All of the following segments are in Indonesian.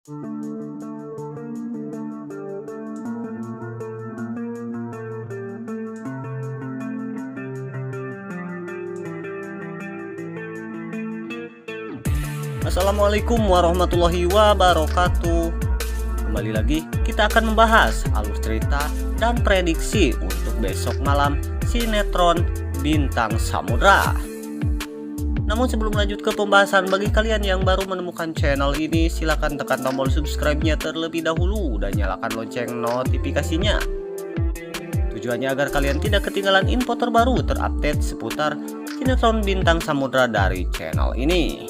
Assalamualaikum warahmatullahi wabarakatuh. Kembali lagi kita akan membahas alur cerita dan prediksi untuk besok malam sinetron Bintang Samudra. Namun sebelum lanjut ke pembahasan, bagi kalian yang baru menemukan channel ini, silahkan tekan tombol subscribe-nya terlebih dahulu dan nyalakan lonceng notifikasinya. Tujuannya agar kalian tidak ketinggalan info terbaru terupdate seputar sinetron Bintang Samudra dari channel ini.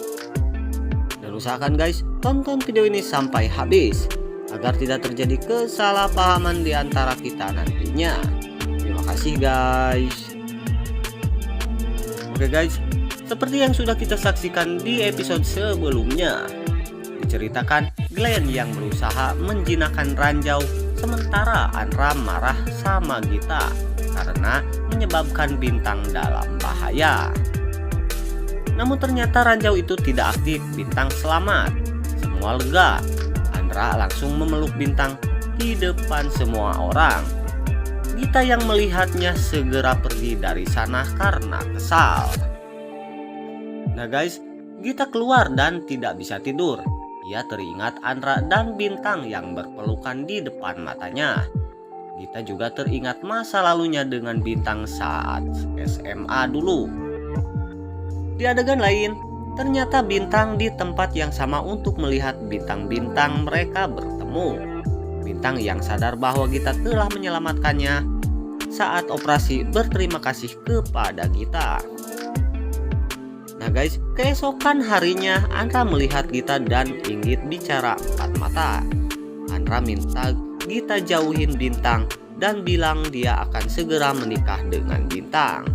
Dan usahakan guys, tonton video ini sampai habis agar tidak terjadi kesalahpahaman di antara kita nantinya. Terima kasih guys. Oke guys, seperti yang sudah kita saksikan di episode sebelumnya, diceritakan Glenn yang berusaha menjinakkan Ranjau, sementara Andra marah sama Gita karena menyebabkan Bintang dalam bahaya. Namun ternyata Ranjau itu tidak aktif, Bintang selamat. Semua lega, Andra langsung memeluk Bintang di depan semua orang. Gita yang melihatnya segera pergi dari sana karena kesal. Nah guys, Gita keluar dan tidak bisa tidur. Ia teringat Andra dan Bintang yang berpelukan di depan matanya. Gita juga teringat masa lalunya dengan Bintang saat SMA dulu. Di adegan lain, ternyata Bintang di tempat yang sama untuk melihat bintang-bintang mereka bertemu. Bintang yang sadar bahwa Gita telah menyelamatkannya saat operasi berterima kasih kepada Gita. Nah guys, keesokan harinya Andra melihat Gita dan Inggit bicara empat mata. Andra minta Gita jauhin Bintang dan bilang dia akan segera menikah dengan Bintang.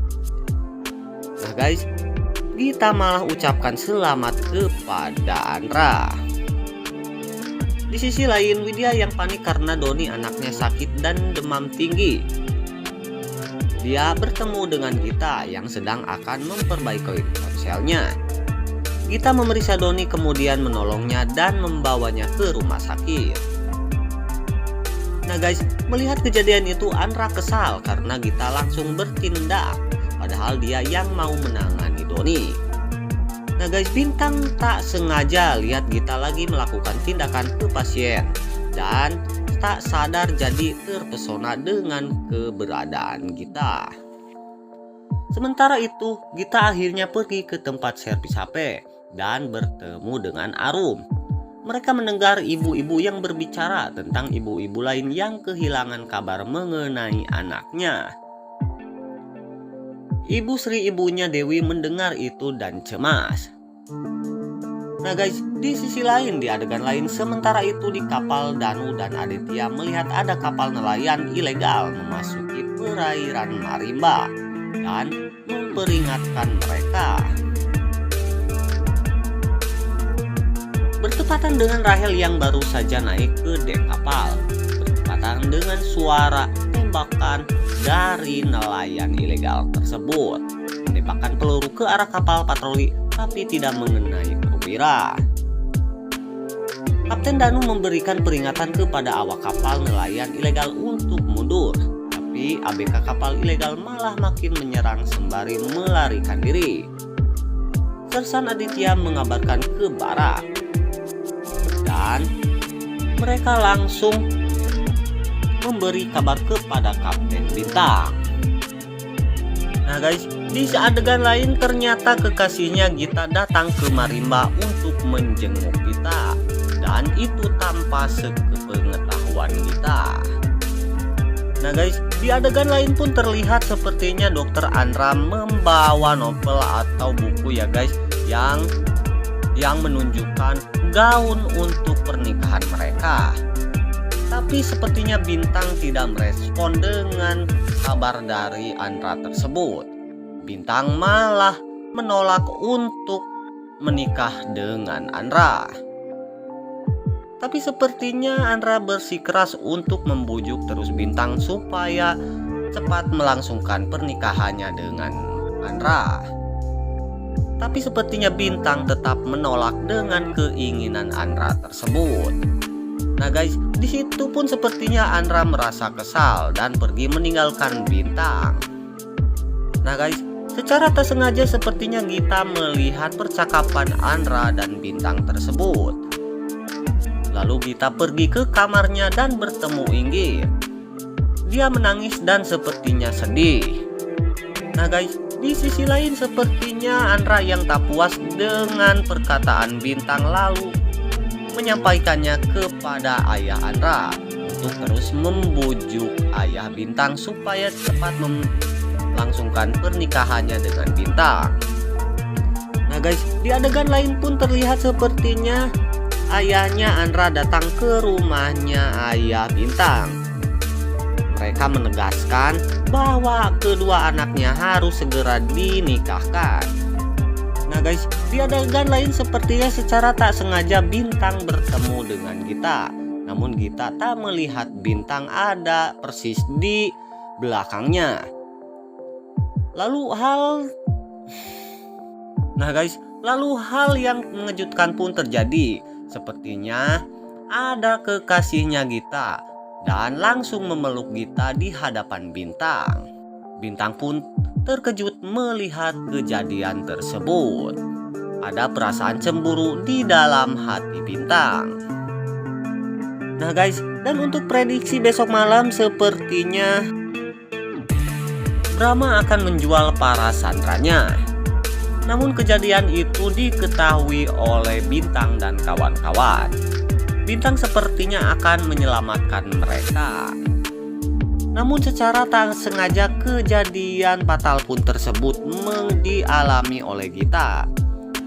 Nah guys, Gita malah ucapkan selamat kepada Andra. Di sisi lain, Widya yang panik karena Doni anaknya sakit dan demam tinggi. Dia bertemu dengan Gita yang sedang akan memperbaiki ponselnya. Gita memeriksa Doni kemudian menolongnya dan membawanya ke rumah sakit. Nah guys, melihat kejadian itu Andra kesal karena Gita langsung bertindak, padahal dia yang mau menangani Doni. Nah guys, Bintang tak sengaja lihat Gita lagi melakukan tindakan ke pasien dan tak sadar jadi terpesona dengan keberadaan Gita. Sementara itu, Gita akhirnya pergi ke tempat servis HP dan bertemu dengan Arum. Mereka mendengar ibu-ibu yang berbicara tentang ibu-ibu lain yang kehilangan kabar mengenai anaknya. Ibu Sri, ibunya Dewi, mendengar itu dan cemas. Nah guys, di sisi lain, di adegan lain, sementara itu di kapal Danu dan Aditya melihat ada kapal nelayan ilegal memasuki perairan Marimba dan memperingatkan mereka. Bertepatan dengan Rahel yang baru saja naik ke dek kapal, bertepatan dengan suara tembakan dari nelayan ilegal tersebut. Menembakkan peluru ke arah kapal patroli tapi tidak mengenai perwira. Kapten Danu memberikan peringatan kepada awak kapal nelayan ilegal untuk mundur, tapi ABK kapal ilegal malah makin menyerang sembari melarikan diri. Sersan Aditya mengabarkan ke barak dan mereka langsung memberi kabar kepada Kapten Bintang. Nah guys, di adegan lain ternyata kekasihnya Gita datang ke Marimba untuk menjenguk Gita, dan itu tanpa sepengetahuan Gita. Nah guys, di adegan lain pun terlihat sepertinya Dokter Andra membawa novel atau buku ya guys, yang menunjukkan gaun untuk pernikahan mereka. Tapi sepertinya Bintang tidak merespon dengan kabar dari Andra tersebut. Bintang malah menolak untuk menikah dengan Andra. Tapi sepertinya Andra bersikeras untuk membujuk terus Bintang supaya cepat melangsungkan pernikahannya dengan Andra. Tapi sepertinya Bintang tetap menolak dengan keinginan Andra tersebut. Nah guys, di situ pun sepertinya Andra merasa kesal dan pergi meninggalkan Bintang. Nah guys, secara tak sengaja sepertinya Gita melihat percakapan Andra dan Bintang tersebut. Lalu Gita pergi ke kamarnya dan bertemu Inggit. Dia menangis dan sepertinya sedih. Nah guys, di sisi lain sepertinya Andra yang tak puas dengan perkataan Bintang lalu menyampaikannya kepada ayah Andra untuk terus membujuk ayah Bintang supaya cepat melangsungkan pernikahannya dengan Bintang. Nah guys, di adegan lain pun terlihat sepertinya ayahnya Andra datang ke rumahnya ayah Bintang. Mereka menegaskan bahwa kedua anaknya harus segera dinikahkan. Nah guys, di adegan lain sepertinya secara tak sengaja Bintang bertemu dengan Gita. Namun Gita tak melihat Bintang ada persis di belakangnya. Lalu hal yang mengejutkan pun terjadi. Sepertinya ada kekasihnya Gita dan langsung memeluk Gita di hadapan Bintang. Bintang pun terkejut melihat kejadian tersebut. Ada perasaan cemburu di dalam hati Bintang. Nah guys, dan untuk prediksi besok malam sepertinya Brahma akan menjual para sandranya. Namun kejadian itu diketahui oleh Bintang dan kawan-kawan. Bintang sepertinya akan menyelamatkan mereka. Namun secara tak sengaja kejadian fatal pun tersebut dialami oleh Gita.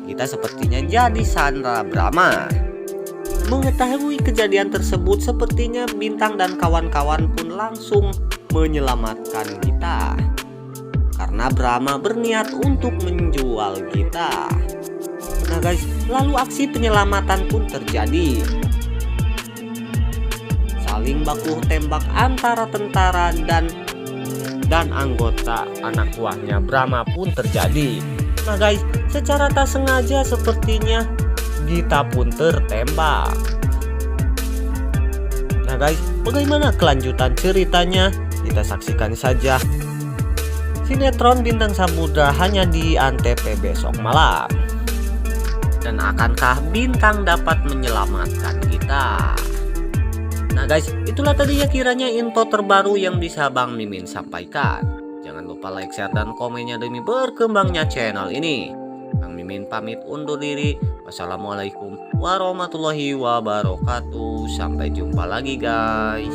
Gita sepertinya jadi sandra Brahma. Mengetahui kejadian tersebut sepertinya Bintang dan kawan-kawan pun langsung menyelamatkan Gita. Karena Brahma berniat untuk menjual Gita. Nah guys, lalu aksi penyelamatan pun terjadi. Saling baku tembak antara tentara dan anggota anak buahnya Brahma pun terjadi. Nah guys, secara tak sengaja sepertinya Gita pun tertembak. Nah guys, bagaimana kelanjutan ceritanya? Kita saksikan saja sinetron Bintang Samudra hanya di Antv besok malam. Dan akankah Bintang dapat menyelamatkan Gita? Nah guys, itulah tadi ya kiranya info terbaru yang bisa Bang Mimin sampaikan. Jangan lupa like, share, dan komennya demi berkembangnya channel ini. Bang Mimin pamit undur diri. Wassalamualaikum warahmatullahi wabarakatuh. Sampai jumpa lagi guys.